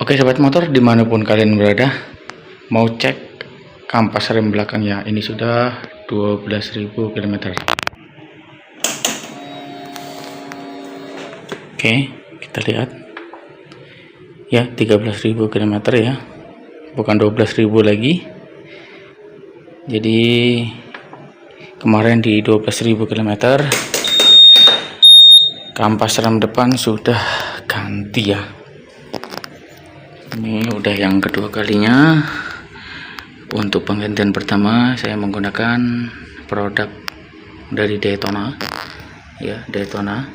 Oke sobat motor, dimanapun kalian berada, mau cek kampas rem belakangnya. Ini sudah 12.000 km. Oke, kita lihat ya, 13.000 km ya, bukan 12.000 lagi. Jadi kemarin di 12.000 km kampas rem depan sudah ganti ya. Ini udah yang kedua kalinya. Untuk penggantian pertama saya menggunakan produk dari Daytona ya, Daytona.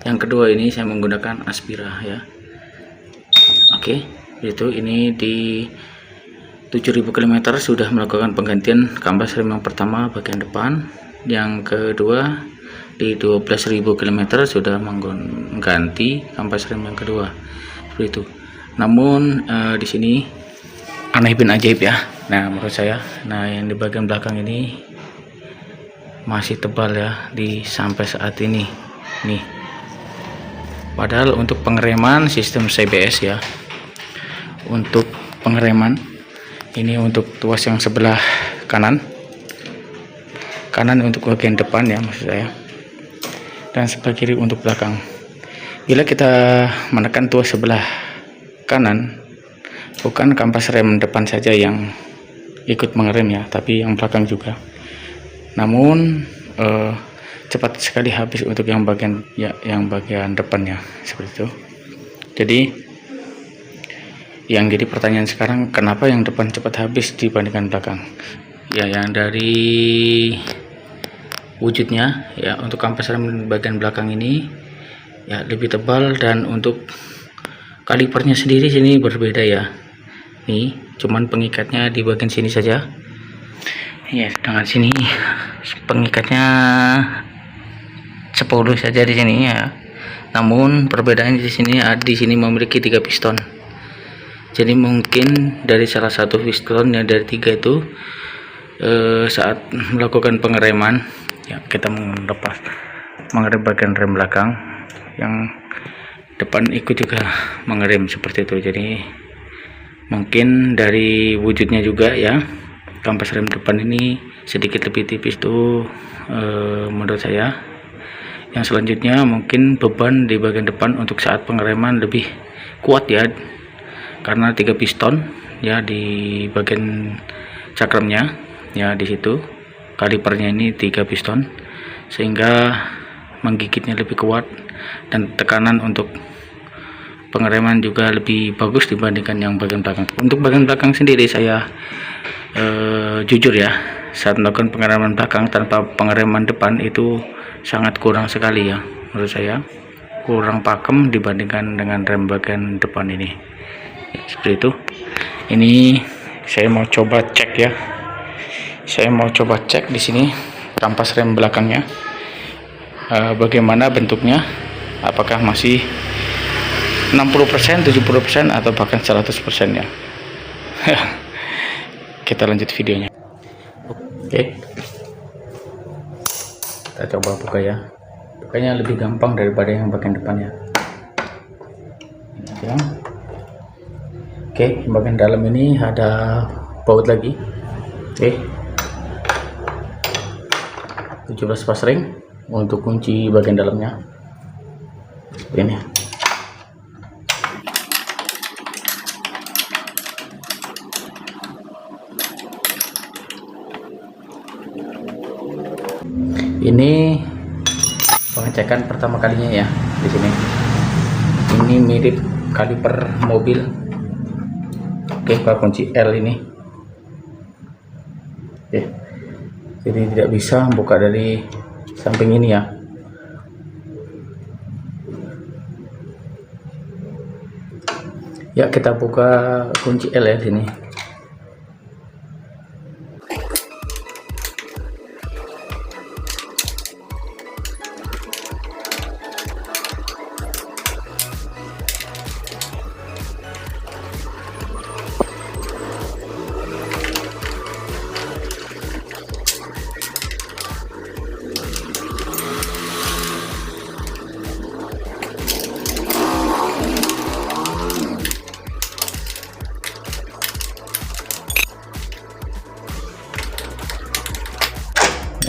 Yang kedua ini saya menggunakan Aspira ya. Oke, itu ini di 7.000 km sudah melakukan penggantian kampas rem yang pertama bagian depan. Yang kedua di 12.000 km sudah mengganti kampas rem yang kedua, seperti itu. Namun di sini aneh bin ajaib ya. Nah menurut saya, nah yang di bagian belakang ini masih tebal ya sampai saat ini nih. Padahal untuk pengereman sistem CBS ya, untuk pengereman ini untuk tuas yang sebelah kanan untuk bagian depan ya maksud saya, dan sebelah kiri untuk belakang. Bila kita menekan tuas sebelah kanan, bukan kampas rem depan saja yang ikut mengerem ya, tapi yang belakang juga. Namun cepat sekali habis untuk yang bagian ya, yang bagian depannya seperti itu. Jadi yang jadi pertanyaan sekarang, kenapa yang depan cepat habis dibandingkan belakang? Ya, yang dari wujudnya ya, untuk kampas rem bagian belakang ini ya lebih tebal, dan untuk kalipernya sendiri sini berbeda ya. Nih, cuman pengikatnya di bagian sini saja. Ya, sedangkan sini pengikatnya 10 saja di sini ya. Namun perbedaannya di sini memiliki 3 piston. Jadi mungkin dari salah satu piston yang dari 3 itu saat melakukan pengereman ya, kita mengerem bagian rem belakang, yang depan ikut juga mengerem seperti itu. Jadi mungkin dari wujudnya juga ya, kampas rem depan ini sedikit lebih tipis tuh menurut saya. Yang selanjutnya mungkin beban di bagian depan untuk saat pengereman lebih kuat ya, karena 3 piston ya di bagian cakremnya ya, di situ kalipernya ini 3 piston, sehingga menggigitnya lebih kuat, dan tekanan untuk pengereman juga lebih bagus dibandingkan yang bagian belakang. Untuk bagian belakang sendiri saya jujur ya, saat melakukan pengereman belakang tanpa pengereman depan itu sangat kurang sekali ya, menurut saya kurang pakem dibandingkan dengan rem bagian depan ini ya, seperti itu. Ini saya mau coba cek ya, di sini kampas rem belakangnya bagaimana bentuknya, apakah masih 60%, 70%, atau bahkan 100% ya. Kita lanjut videonya. Oke, kita coba buka ya. Bukanya lebih gampang daripada yang bagian depannya. Oke, bagian dalam ini ada baut lagi. Oke, 17 pas ring untuk kunci bagian dalamnya. Ini pengecekan pertama kalinya ya di sini. Ini mirip kaliper mobil. Oke, kunci L ini. Oke, jadi tidak bisa buka dari samping ini ya. Ya, kita buka kunci L ya sini.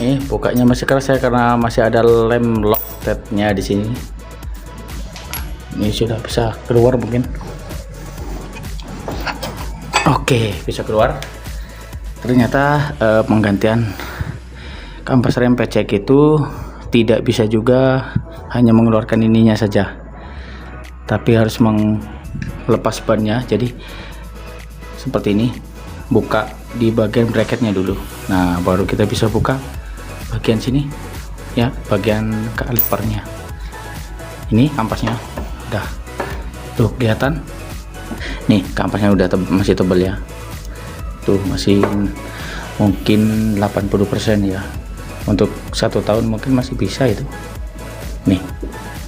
Nih bukanya masih keras ya, karena masih ada lem Loctite-nya di sini. Ini sudah bisa keluar mungkin. Oke, bisa keluar. Ternyata penggantian kampas rem PCX itu tidak bisa juga hanya mengeluarkan ininya saja, tapi harus melepas bannya. Jadi seperti ini, buka di bagian bracketnya dulu. Nah baru kita bisa buka bagian sini ya, bagian kalipernya. Ini kampasnya udah tuh kelihatan nih, kampasnya udah masih tebal ya, tuh masih mungkin 80% ya. Untuk 1 tahun mungkin masih bisa itu nih.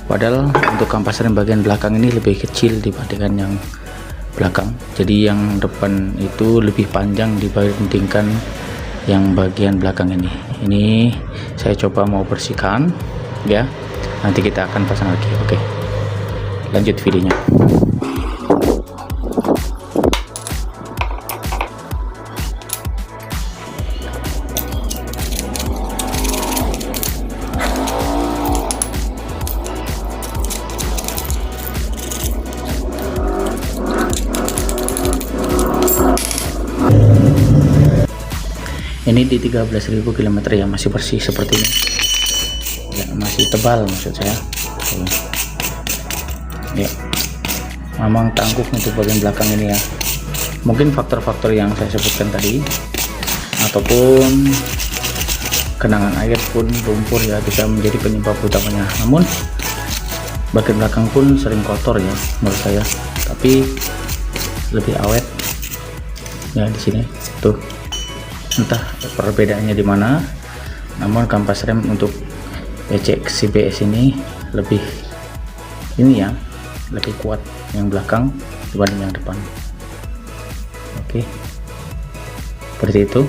Padahal untuk kampas rem bagian belakang ini lebih kecil dibandingkan yang belakang, jadi yang depan itu lebih panjang dibandingkan yang bagian belakang ini. Ini saya coba mau bersihkan ya, nanti kita akan pasang lagi. Oke, lanjut videonya. Ini di 13.000 km ya, masih bersih seperti ini ya, masih tebal maksud saya ya. Memang tangguh untuk bagian belakang ini ya. Mungkin faktor-faktor yang saya sebutkan tadi, ataupun genangan air pun, lumpur ya, bisa menjadi penyebab utamanya. Namun bagian belakang pun sering kotor ya menurut saya, tapi lebih awet ya di sini tuh. Entah perbedaannya di mana, namun kampas rem untuk PCX CBS ini lebih ini ya, lebih kuat yang belakang dibanding yang depan. Oke, seperti itu.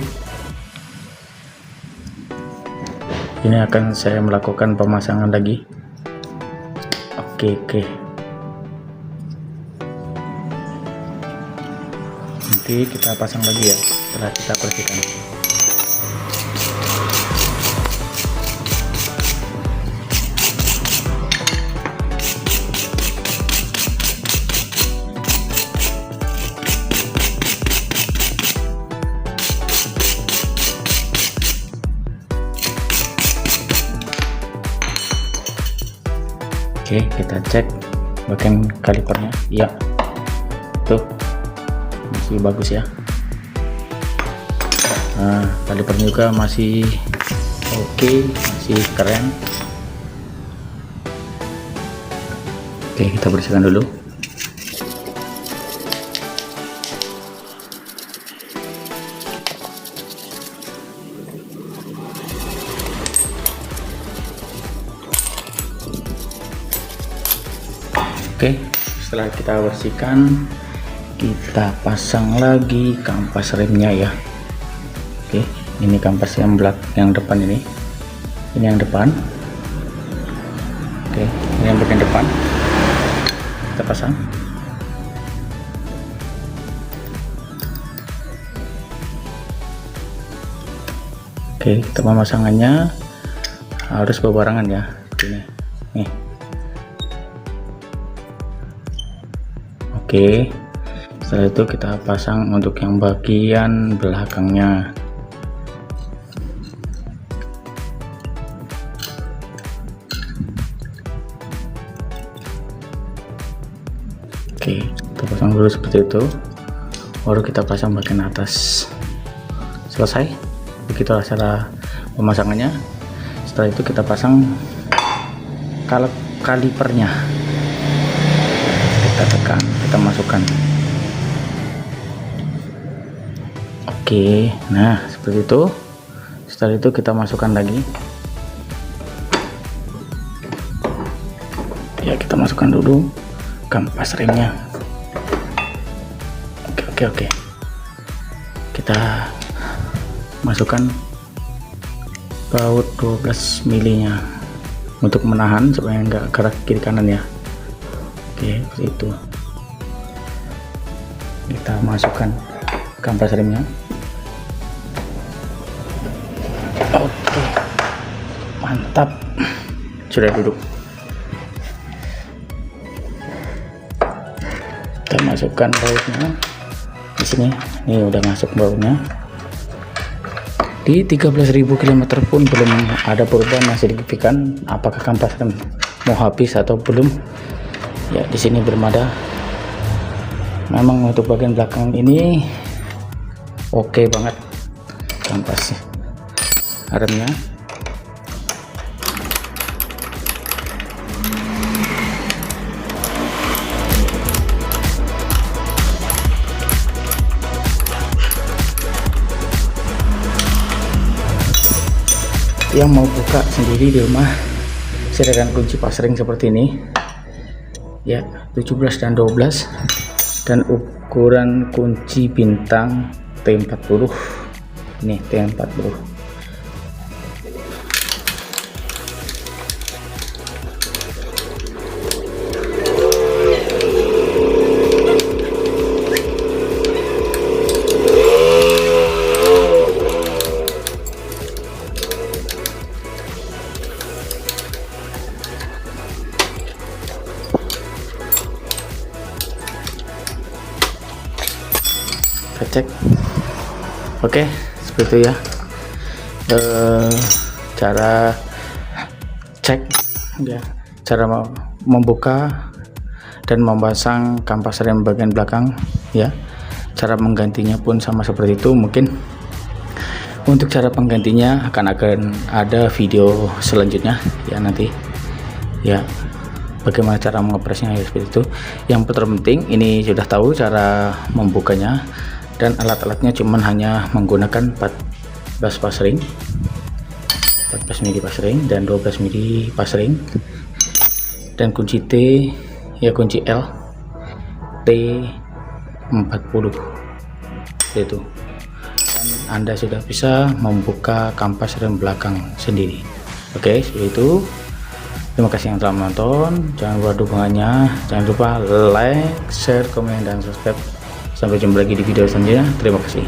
Ini akan saya melakukan pemasangan lagi. Oke, nanti kita pasang lagi ya setelah kita bersihkan. Oke, kita cek bagian kalipernya. Ya, tuh masih bagus ya. Nah, kalipernya juga masih oke, masih keren. Oke, kita bersihkan dulu. Oke, setelah kita bersihkan, kita pasang lagi kampas remnya ya. Oke, ini kampas yang yang depan ini yang depan. Oke, ini yang bagian depan kita pasang. Oke, kita pemasangannya harus berbarengan ya, ini nih. Oke, setelah itu kita pasang untuk yang bagian belakangnya. Oke, kita pasang dulu seperti itu, baru kita pasang bagian atas. Selesai, begitulah cara pemasangannya. Setelah itu kita pasang kalipernya, kita tekan, kita masukkan. Oke, nah seperti itu. Setelah itu kita masukkan lagi ya, kita masukkan dulu kampas remnya. Oke, kita masukkan baut 12 mili nya untuk menahan supaya enggak gerak kiri kanan ya. Oke, seperti itu. Kita masukkan kampas remnya. Oke. Mantap, sudah duduk. Kita masukkan bautnya di sini. Ini udah masuk bautnya. Di 13.000 km pun belum ada perubahan yang signifikan. Apakah kampas rem mau habis atau belum? Ya, di sini belum ada. Memang untuk bagian belakang ini oke banget kampas remnya. Yang mau buka sendiri di rumah, silakan kunci pasring seperti ini ya, 17 dan 12, dan ukuran kunci bintang T40. Ini T40. Kita cek. Oke, seperti itu ya, cara cek ya, cara membuka dan memasang kampas rem bagian belakang ya. Cara menggantinya pun sama seperti itu. Mungkin untuk cara penggantinya akan ada video selanjutnya ya, nanti ya, bagaimana cara mengoperasinya ya, seperti itu. Yang terpenting ini sudah tahu cara membukanya, dan alat-alatnya cuman hanya menggunakan 14 pasring, 14 mili pasring dan 12 mili pasring, dan kunci T ya, kunci L T40 itu, dan Anda sudah bisa membuka kampas rem belakang sendiri. Oke, seperti itu. Terima kasih yang telah menonton. Jangan lupa dukungannya, jangan lupa like, share, komen, dan subscribe. Sampai jumpa lagi di video selanjutnya. Terima kasih.